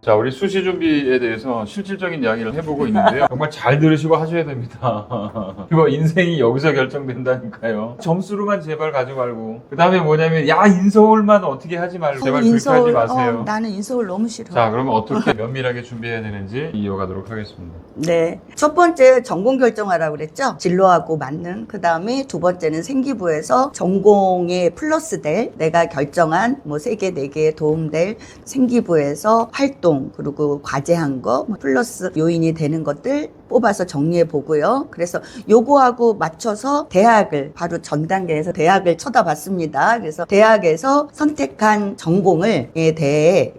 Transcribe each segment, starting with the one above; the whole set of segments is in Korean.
자, 우리 수시 준비에 대해서 실질적인 이야기를 해보고 있는데요. 정말 잘 들으시고 하셔야 됩니다. 그거 인생이 여기서 결정된다니까요. 점수로만 제발 가지 말고. 그 다음에 뭐냐면, 야, 인서울만 어떻게 하지 말고. 제발 그렇게 하지 마세요. 나는 인서울 너무 싫어. 자, 그러면 어떻게 면밀하게 준비해야 되는지 이어가도록 하겠습니다. 네. 첫 번째 전공 결정하라고 그랬죠? 진로하고 맞는. 그 다음에 두 번째는 생기부에서 전공에 플러스 될 내가 결정한 뭐 3개, 4개에 도움될 생기부에서 활동, 그리고 과제한 거, 뭐 플러스 요인이 되는 것들 뽑아서 정리해 보고요. 그래서 요거하고 맞춰서 대학을 바로 전 단계에서 대학을 쳐다봤습니다. 그래서 대학에서 선택한 전공에 대해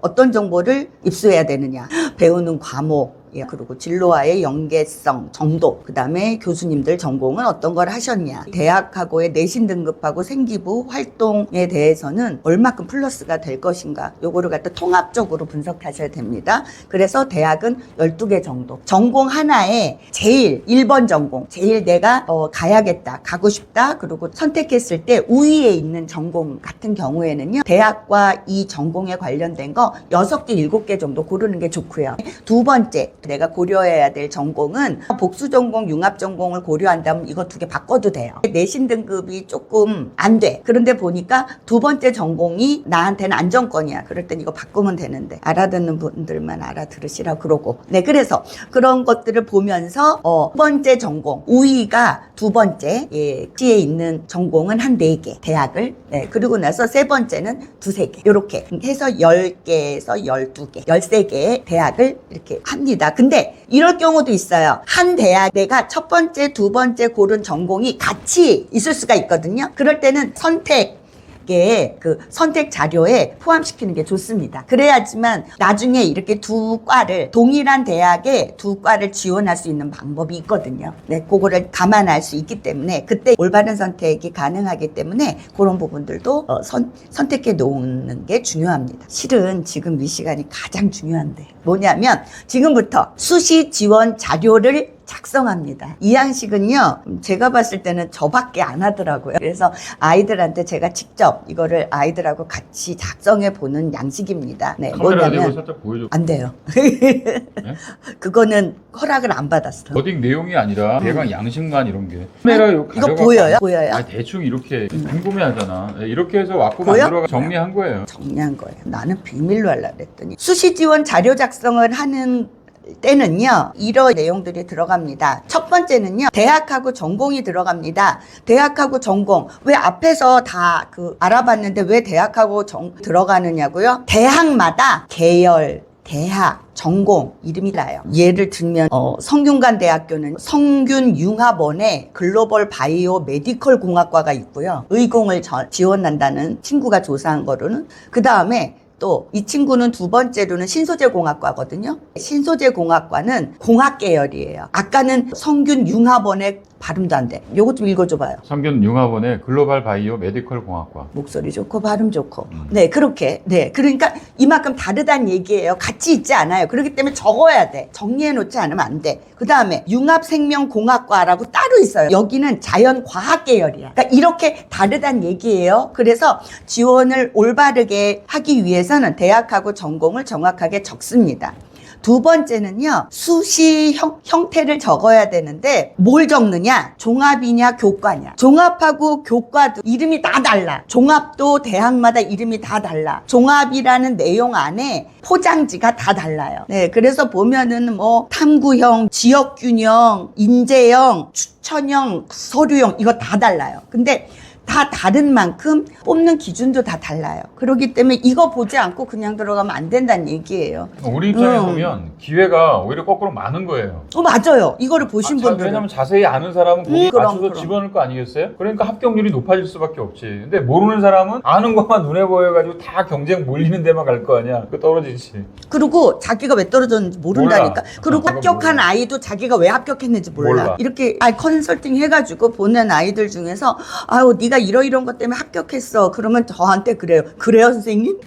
어떤 정보를 입수해야 되느냐, 배우는 과목, 그리고 진로와의 연계성 정도, 그 다음에 교수님들 전공은 어떤 걸 하셨냐, 대학하고의 내신 등급하고 생기부 활동에 대해서는 얼마큼 플러스가 될 것인가, 요거를 갖다 통합적으로 분석하셔야 됩니다. 그래서 대학은 12개 정도, 전공 하나에 제일 1번 전공, 제일 내가 가야겠다, 가고 싶다, 그리고 선택했을 때 우위에 있는 전공 같은 경우에는요, 대학과 이 전공에 관련된 거 6개, 7개 정도 고르는 게 좋고요. 두 번째, 내가 고려해야 될 전공은 복수 전공, 융합 전공을 고려한다면 이거 2개 바꿔도 돼요. 내신 등급이 조금 안 돼. 그런데 보니까 두 번째 전공이 나한테는 안정권이야. 그럴 땐 이거 바꾸면 되는데 알아듣는 분들만 알아들으시라 그러고. 네, 그래서 그런 것들을 보면서 두 번째 전공, 우위가 두 번째 시에 있는 전공은 한 4개 대학을, 네, 그리고 나서 세 번째는 2-3개 이렇게 해서 10개에서 12개, 13개의 대학을 이렇게 합니다. 근데 이럴 경우도 있어요. 한 대학 내가 첫 번째, 두 번째 고른 전공이 같이 있을 수가 있거든요. 그럴 때는 선택 자료에 포함시키는 게 좋습니다. 그래야지만 나중에 이렇게 두 과를, 동일한 대학에 두 과를 지원할 수 있는 방법이 있거든요. 네, 그거를 감안할 수 있기 때문에 그때 올바른 선택이 가능하기 때문에 그런 부분들도 선택해 놓는 게 중요합니다. 실은 지금 이 시간이 가장 중요한데 뭐냐면 지금부터 수시 지원 자료를 작성합니다. 이 양식은요, 제가 봤을 때는 저밖에 안 하더라고요. 그래서 아이들한테 제가 직접 이거를 아이들하고 같이 작성해 보는 양식입니다. 네, 카메라 대고 살짝 보여줘. 안 돼요. 네? 그거는 허락을 안 받았어. 어딩 내용이 아니라 대강 양식만 이런 게. 카메라 이거 보여요? 보여요? 아, 대충 이렇게 궁금해하잖아. 이렇게 해서 왔고 보여? 만들어 정리한 거예요. 정리한 거예요. 나는 비밀로 하려고 했더니 수시 지원 자료 작성을 하는 때는요, 이런 내용들이 들어갑니다. 첫 번째는요, 대학하고 전공이 들어갑니다. 대학하고 전공. 왜 앞에서 다 알아봤는데 왜 대학하고 들어가느냐고요? 대학마다 계열, 대학, 전공 이름이 나요. 예를 들면 성균관대학교는 성균융합원에 글로벌 바이오 메디컬 공학과가 있고요. 의공을 지원한다는 친구가 조사한 거로는. 그 다음에 또 이 친구는 두 번째로는 신소재공학과거든요. 신소재공학과는 공학 계열이에요. 아까는 성균융합원의 발음도 안 돼. 요거 좀 읽어줘봐요. 성균융합원의 글로벌 바이오 메디컬 공학과. 목소리 좋고 발음 좋고. 네, 그렇게. 네, 그러니까 이만큼 다르다는 얘기예요. 같이 있지 않아요. 그렇기 때문에 적어야 돼. 정리해 놓지 않으면 안 돼. 그 다음에 융합생명공학과라고 따로 있어요. 여기는 자연과학 계열이야. 그러니까 이렇게 다르다는 얘기예요. 그래서 지원을 올바르게 하기 위해서는 대학하고 전공을 정확하게 적습니다. 두 번째는요, 수시 형태를 적어야 되는데 뭘 적느냐? 종합이냐 교과냐? 종합하고 교과도 이름이 다 달라. 종합도 대학마다 이름이 다 달라. 종합이라는 내용 안에 포장지가 다 달라요. 네, 그래서 보면은 뭐 탐구형, 지역균형, 인재형, 추천형, 서류형 이거 다 달라요. 근데 다 다른 만큼 뽑는 기준도 다 달라요. 그렇기 때문에 이거 보지 않고 그냥 들어가면 안 된다는 얘기예요. 우리 입장에 보면 기회가 오히려 거꾸로 많은 거예요. 맞아요. 이거를 보신 분들은. 왜냐면 자세히 아는 사람은 거기 맞춰서 그럼. 집어넣을 거 아니겠어요? 그러니까 합격률이 높아질 수밖에 없지. 근데 모르는 사람은 아는 것만 눈에 보여가지고 다 경쟁 몰리는 데만 갈 거 아니야. 그 떨어지지. 그리고 자기가 왜 떨어졌는지 모른다니까. 그리고 합격한 몰라. 아이도 자기가 왜 합격했는지 몰라. 이렇게 컨설팅 해가지고 보낸 아이들 중에서 아유 네가 이러이런 것 때문에 합격했어. 그러면 저한테 그래요. 그래요 선생님?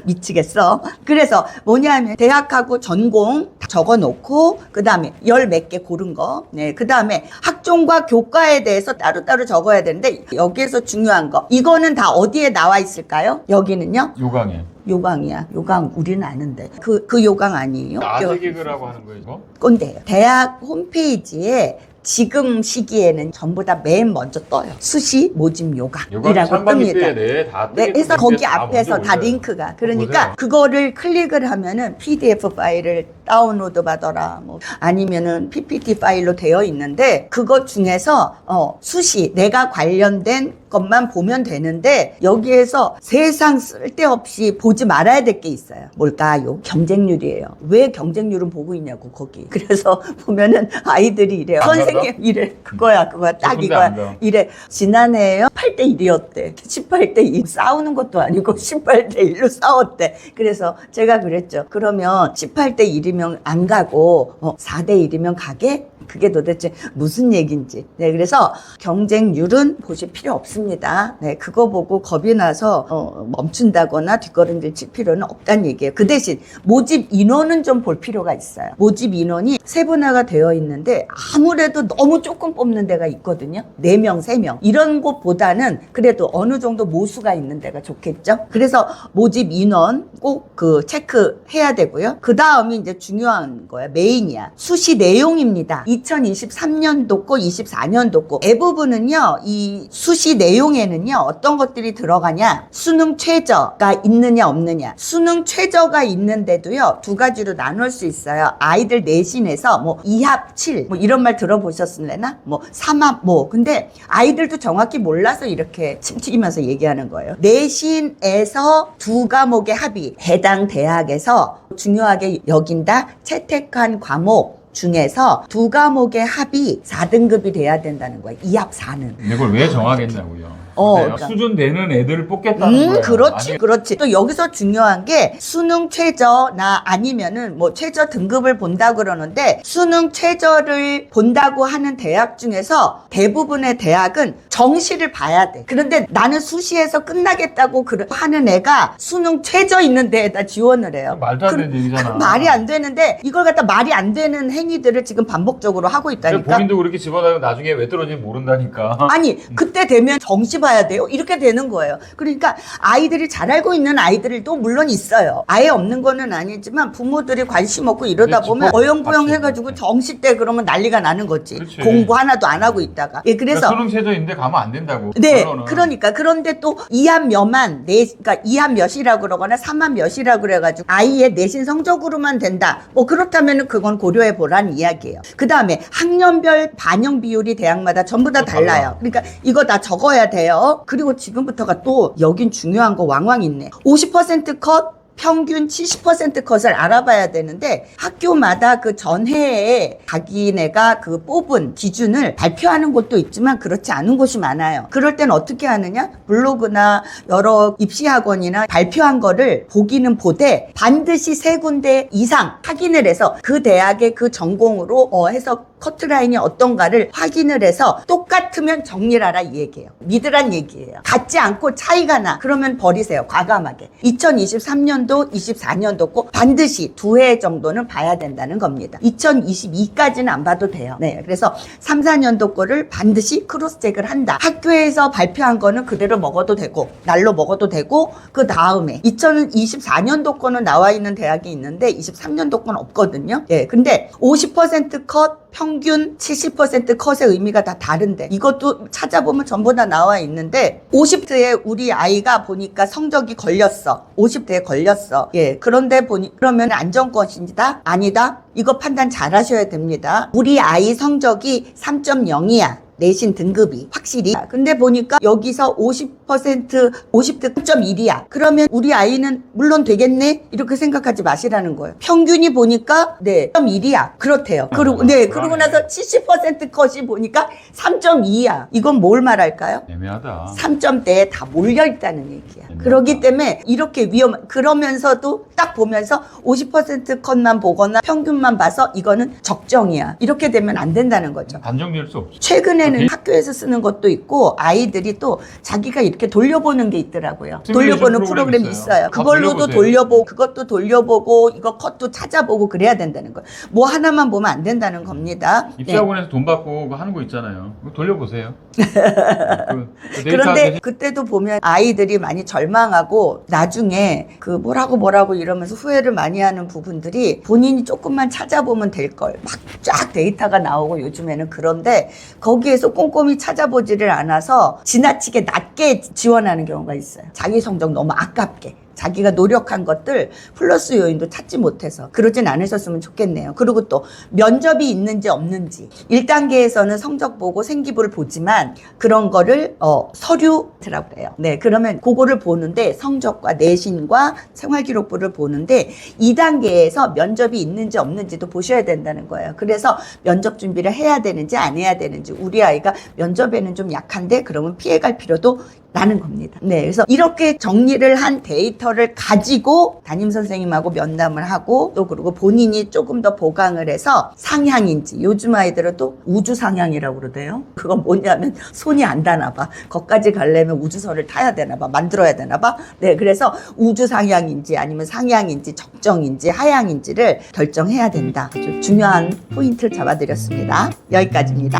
미치겠어. 그래서 뭐냐면 대학하고 전공 다 적어놓고 그 다음에 열 몇 개 고른 거. 네, 그 다음에 학종과 교과에 대해서 따로따로 적어야 되는데 여기에서 중요한 거. 이거는 다 어디에 나와 있을까요? 여기는요? 요강에. 요강이야. 요강 우리는 아는데. 그 요강 아니에요? 아재 개그라고 하는 거예요, 이거? 꼰대예요. 대학 홈페이지에 지금 시기에는 전부 다 맨 먼저 떠요. 수시 모집 요강이라고 뜹니다. 다 네, 그래서 거기 앞에서 다 링크가. 그러니까 보세요. 그거를 클릭을 하면은 PDF 파일을 다운로드 받아라. 뭐 아니면은 PPT 파일로 되어 있는데 그것 중에서 수시 내가 관련된 것만 보면 되는데 여기에서 세상 쓸데없이 보지 말아야 될 게 있어요. 뭘까요? 경쟁률이에요. 왜 경쟁률은 보고 있냐고 거기. 그래서 보면은 아이들이 이래요. 안 선생님 이래. 그거야 딱 군대 이거야. 안 가. 이래. 지난해에요 8대 1이었대. 18대 2 싸우는 것도 아니고 18대 1로 싸웠대. 그래서 제가 그랬죠. 그러면 18대 1이면 안 가고 4대 1이면 가게? 그게 도대체 무슨 얘기인지. 네, 그래서 경쟁률은 보실 필요 없습니다. 네, 그거 보고 겁이 나서 멈춘다거나 뒷걸음질 칠 필요는 없다는 얘기예요. 그 대신 모집 인원은 좀 볼 필요가 있어요. 모집 인원이 세분화가 되어 있는데 아무래도 너무 조금 뽑는 데가 있거든요. 4명, 3명. 이런 곳보다는 그래도 어느 정도 모수가 있는 데가 좋겠죠. 그래서 모집 인원 꼭 그 체크해야 되고요. 그 다음이 이제 중요한 거예요. 메인이야. 수시 내용입니다. 2023년도 거, 24년도 거. 대부분은요, 이 수시 내용에는요, 어떤 것들이 들어가냐? 수능 최저가 있느냐, 없느냐. 수능 최저가 있는데도요, 두 가지로 나눌 수 있어요. 아이들 내신에서 뭐 2합 7, 뭐 이런 말 들어보셨을래나? 뭐 3합 뭐. 근데 아이들도 정확히 몰라서 이렇게 침튀기면서 얘기하는 거예요. 내신에서 두 과목의 합이 해당 대학에서 중요하게 여긴다. 채택한 과목 중에서 두 과목의 합이 4등급이 돼야 된다는 거예요. 2합 4는. 이걸 왜 정하겠냐고요. 그러니까. 수준 되는 애들을 뽑겠다는 거예요. 그렇지, 아니, 그렇지. 또 여기서 중요한 게 수능 최저나 아니면은 뭐 최저 등급을 본다 그러는데 수능 최저를 본다고 하는 대학 중에서 대부분의 대학은 정시를 봐야 돼. 그런데 나는 수시에서 끝나겠다고 하는 애가 수능 최저 있는 데에다 지원을 해요. 말도 안 되는 얘기잖아. 말이 안 되는데 이걸 갖다 말이 안 되는 행위들을 지금 반복적으로 하고 있다니까. 본인도 그렇게 집어넣으면 나중에 왜 떨어지는지 모른다니까. 아니 그때 되면 정시 봐야 돼요. 이렇게 되는 거예요. 그러니까 아이들이 잘 알고 있는 아이들도 물론 있어요. 아예 없는 거는 아니지만 부모들이 관심 없고 이러다 그렇지. 보면 어영부영 맞지. 해가지고 정시 때 그러면 난리가 나는 거지. 그렇지. 공부 하나도 안 하고 있다가. 예, 그래서 수능 최저인데 가면 안 된다고. 네, 결론은. 그러니까 그런데 또 2합 몇만, 그러니까 2합 몇이라고 그러거나 3합 몇이라고 그래가지고 아이의 내신 성적으로만 된다. 뭐 그렇다면은 그건 고려해 보라는 이야기예요. 그 다음에 학년별 반영 비율이 대학마다 전부 다 달라요. 그러니까 이거 다 적어야 돼요. 그리고 지금부터가 또 여긴 중요한 거 왕왕 있네. 50% 컷. 평균 70% 컷을 알아봐야 되는데 학교마다 그 전해에 자기네가 그 뽑은 기준을 발표하는 곳도 있지만 그렇지 않은 곳이 많아요. 그럴 땐 어떻게 하느냐? 블로그나 여러 입시학원이나 발표한 거를 보기는 보되 반드시 3군데 이상 확인을 해서 그 대학의 그 전공으로 해서 커트라인이 어떤가를 확인을 해서 똑같으면 정리하라 이 얘기예요. 믿으란 얘기예요. 같지 않고 차이가 나. 그러면 버리세요. 과감하게. 2023년도, 24년도 꼭 반드시 2회 정도는 봐야 된다는 겁니다. 2022까지는 안 봐도 돼요. 네, 그래서 3, 4년도 거를 반드시 크로스 체크를 한다. 학교에서 발표한 거는 그대로 먹어도 되고 날로 먹어도 되고 그 다음에 2024년도 거는 나와 있는 대학이 있는데 23년도 거는 없거든요. 예, 근데 50% 컷 평균 70% 컷의 의미가 다 다른데 이것도 찾아보면 전부 다 나와 있는데 50대에 우리 아이가 보니까 성적이 걸렸어. 50대에 걸렸어. 예. 그런데 그러면 안정권이다? 아니다? 이거 판단 잘 하셔야 됩니다. 우리 아이 성적이 3.0이야. 내신 등급이 확실히. 근데 보니까 여기서 50등 3.1이야. 그러면 우리 아이는 물론 되겠네? 이렇게 생각하지 마시라는 거예요. 평균이 보니까 3.1이야. 그렇대요. 그리고 그러고 나서 70% 컷이 보니까 3.2야. 이건 뭘 말할까요? 애매하다. 3점대에 다 몰려있다는 얘기야. 애매하다. 그렇기 때문에 이렇게 그러면서도 딱 보면서 50% 컷만 보거나 평균만 봐서 이거는 적정이야. 이렇게 되면 안 된다는 거죠. 단정지을 수 없죠. 최근에 요즘에는 학교에서 쓰는 것도 있고 아이들이 또 자기가 이렇게 돌려보는 게 있더라고요. 시뮬레이션 돌려보는 프로그램이 프로그램이 있어요. 있어요. 다 그걸로도 돌려보세요. 돌려보고 그것도 돌려보고 이거 컷도 찾아보고 그래야 된다는 거예요. 뭐 하나만 보면 안 된다는 겁니다. 네. 입시학원에서 돈 받고 그거 하는 거 있잖아요. 그거 돌려보세요. 그 데이터 그런데 대신- 그때도 보면 아이들이 많이 절망하고 나중에 그 뭐라고 이러면서 후회를 많이 하는 부분들이 본인이 조금만 찾아보면 될 걸. 막 쫙 데이터가 나오고 요즘에는 그런데 거기에서 꼼꼼히 찾아보지를 않아서 지나치게 낮게 지원하는 경우가 있어요. 자기 성적 너무 아깝게. 자기가 노력한 것들 플러스 요인도 찾지 못해서 그러진 않으셨으면 좋겠네요. 그리고 또 면접이 있는지 없는지 1단계에서는 성적 보고 생기부를 보지만 그런 거를 서류라고 그래요. 네, 그러면 그거를 보는데 성적과 내신과 생활기록부를 보는데 2단계에서 면접이 있는지 없는지도 보셔야 된다는 거예요. 그래서 면접 준비를 해야 되는지 안 해야 되는지 우리 아이가 면접에는 좀 약한데 그러면 피해갈 필요도 라는 겁니다. 네, 그래서 이렇게 정리를 한 데이터를 가지고 담임 선생님하고 면담을 하고 또 그리고 본인이 조금 더 보강을 해서 상향인지 요즘 아이들은 또 우주 상향이라고 그러대요. 그건 뭐냐면 손이 안 닿나 봐. 거기까지 가려면 우주선을 타야 되나 봐. 만들어야 되나 봐. 네, 그래서 우주 상향인지 아니면 상향인지 적정인지 하향인지를 결정해야 된다. 아주 중요한 포인트를 잡아드렸습니다. 여기까지입니다.